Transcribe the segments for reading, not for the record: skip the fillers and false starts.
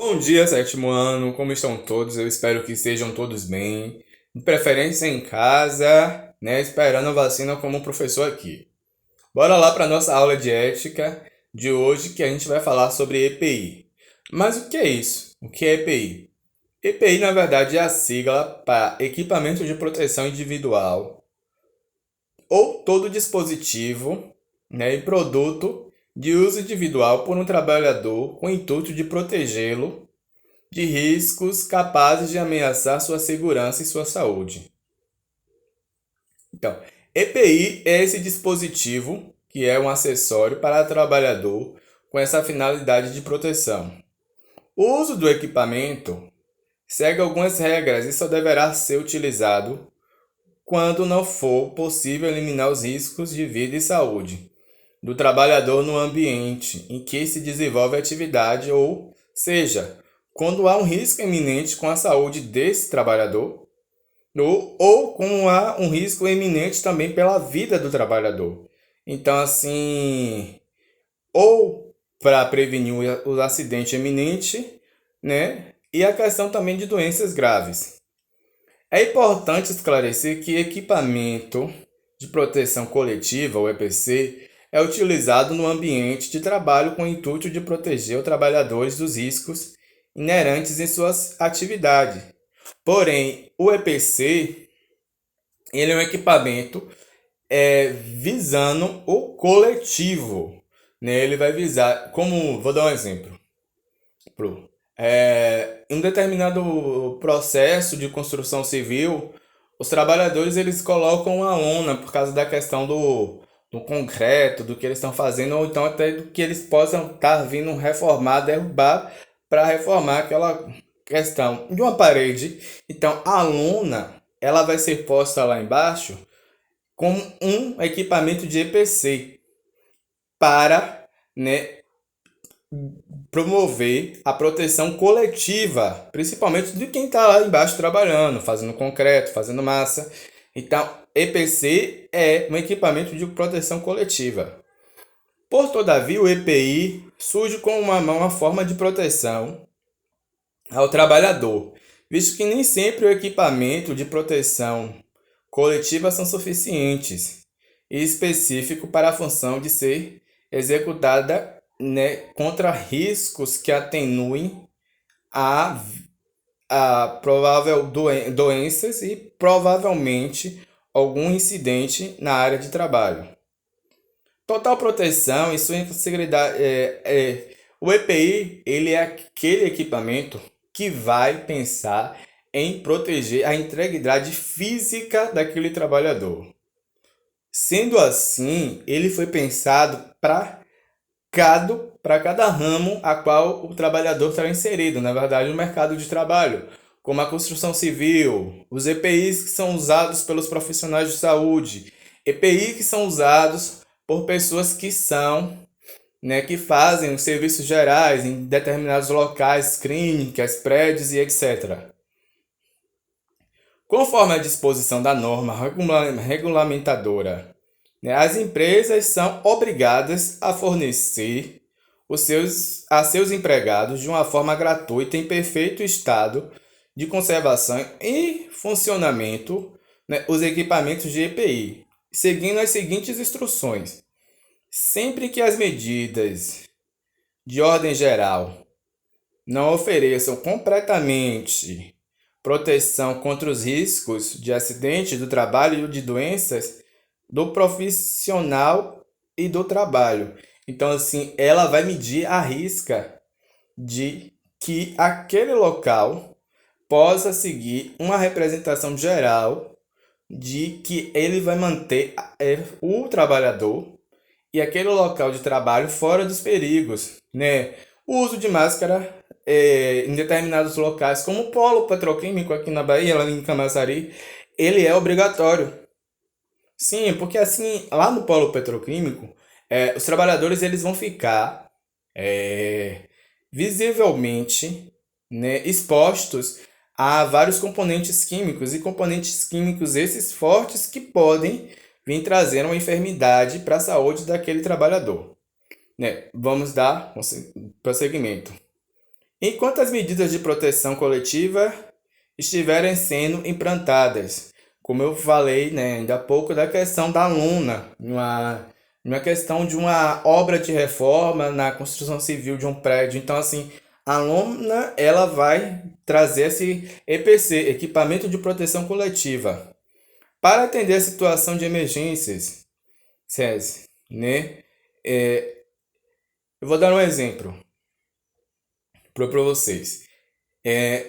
Bom dia, sétimo ano. Como estão todos? Eu espero que estejam todos bem. De preferência em casa, né? Esperando a vacina como professor aqui. Bora lá para nossa aula de ética de hoje, que a gente vai falar sobre EPI. Mas o que é isso? O que é EPI? EPI, na verdade, é a sigla para Equipamento de Proteção Individual ou todo dispositivo, né, e produto de uso individual por um trabalhador com o intuito de protegê-lo de riscos capazes de ameaçar sua segurança e sua saúde. Então, EPI é esse dispositivo que é um acessório para o trabalhador com essa finalidade de proteção. O uso do equipamento segue algumas regras e só deverá ser utilizado quando não for possível eliminar os riscos de vida e saúde do trabalhador no ambiente em que se desenvolve a atividade, ou seja, quando há um risco iminente com a saúde desse trabalhador, ou quando há um risco iminente também pela vida do trabalhador. Então, assim, ou para prevenir o acidente iminente, né? E a questão também de doenças graves. É importante esclarecer que equipamento de proteção coletiva, o EPC, é utilizado no ambiente de trabalho com o intuito de proteger os trabalhadores dos riscos inerentes em suas atividades. Porém, o EPC ele é um equipamento visando o coletivo, né? Ele vai visar, como vou dar um exemplo, em um determinado processo de construção civil, os trabalhadores eles colocam a lona por causa da questão do concreto, do que eles estão fazendo, ou então até do que eles possam estar vindo reformar, derrubar para reformar aquela questão de uma parede. Então a lona ela vai ser posta lá embaixo como um equipamento de EPC para, né, promover a proteção coletiva, principalmente de quem está lá embaixo trabalhando, fazendo concreto, fazendo massa. Então, EPC é um equipamento de proteção coletiva. Por todavia, o EPI surge como uma forma de proteção ao trabalhador, visto que nem sempre o equipamento de proteção coletiva são suficientes e específico para a função de ser executada, né, contra riscos que atenuem a, a provável doenças e provavelmente algum incidente na área de trabalho. Total proteção e sua integridade. O EPI ele é aquele equipamento que vai pensar em proteger a integridade física daquele trabalhador. Sendo assim, ele foi pensado para cada ramo a qual o trabalhador está inserido, na verdade, no mercado de trabalho, como a construção civil, os EPIs que são usados pelos profissionais de saúde, EPI que são usados por pessoas que são, né, que fazem os serviços gerais em determinados locais, clínicas, prédios e etc. Conforme a disposição da norma regulamentadora, né, as empresas são obrigadas a fornecer a seus empregados de uma forma gratuita em perfeito estado de conservação e funcionamento, né, os equipamentos de EPI, seguindo as seguintes instruções. Sempre que as medidas de ordem geral não ofereçam completamente proteção contra os riscos de acidente do trabalho e de doenças do profissional e do trabalho. Então, assim, ela vai medir a risca de que aquele local possa seguir uma representação geral de que ele vai manter o trabalhador e aquele local de trabalho fora dos perigos, né? O uso de máscara em determinados locais, como o polo petroquímico aqui na Bahia, lá em Camaçari, ele é obrigatório. Sim, porque assim, lá no polo petroquímico, os trabalhadores eles vão ficar é, visivelmente, né, expostos a vários componentes químicos e componentes químicos esses fortes que podem vir trazer uma enfermidade para a saúde daquele trabalhador, né? Vamos dar prosseguimento. enquanto as medidas de proteção coletiva estiverem sendo implantadas. Como eu falei, né, ainda há pouco da questão da lona, uma questão de uma obra de reforma na construção civil de um prédio. Então, assim, a lona ela vai trazer esse EPC, equipamento de proteção coletiva, para atender a situação de emergências, SESI, né? Eu vou dar um exemplo para vocês.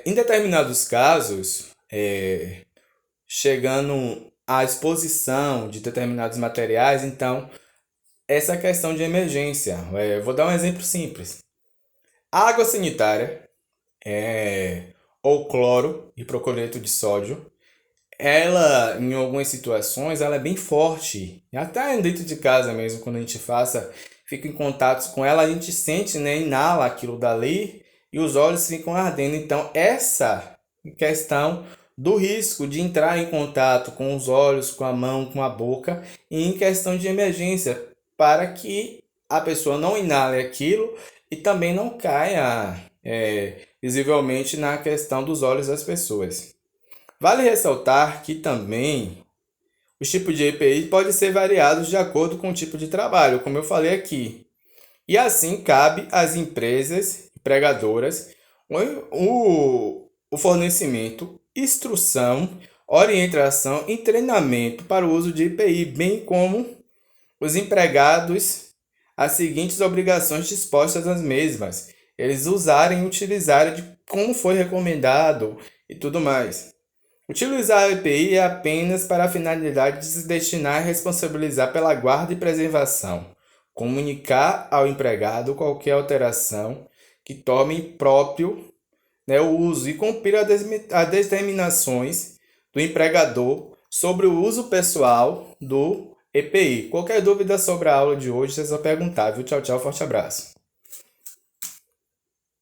Em determinados casos, chegando à exposição de determinados materiais, então, essa questão de emergência. Eu vou dar um exemplo simples. A água sanitária, ou cloro e hipocloreto de sódio, ela, em algumas situações, ela é bem forte. E até dentro de casa mesmo, quando a gente fica em contato com ela, a gente sente, né, inala aquilo dali e os olhos ficam ardendo. Então, essa questão do risco de entrar em contato com os olhos, com a mão, com a boca, em questão de emergência, para que a pessoa não inale aquilo e também não caia visivelmente na questão dos olhos das pessoas. Vale ressaltar que também os tipos de EPI podem ser variados de acordo com o tipo de trabalho, como eu falei aqui. E assim cabe às empresas empregadoras o fornecimento, instrução, orientação e treinamento para o uso de EPI, bem como os empregados as seguintes obrigações dispostas nas mesmas, eles usarem e utilizarem de como foi recomendado e tudo mais. Utilizar a EPI é apenas para a finalidade de se destinar a responsabilizar pela guarda e preservação, comunicar ao empregado qualquer alteração que torne impróprio, né, o uso e cumprir as determinações do empregador sobre o uso pessoal do EPI. Qualquer dúvida sobre a aula de hoje, é só perguntar, viu? Tchau, tchau, forte abraço.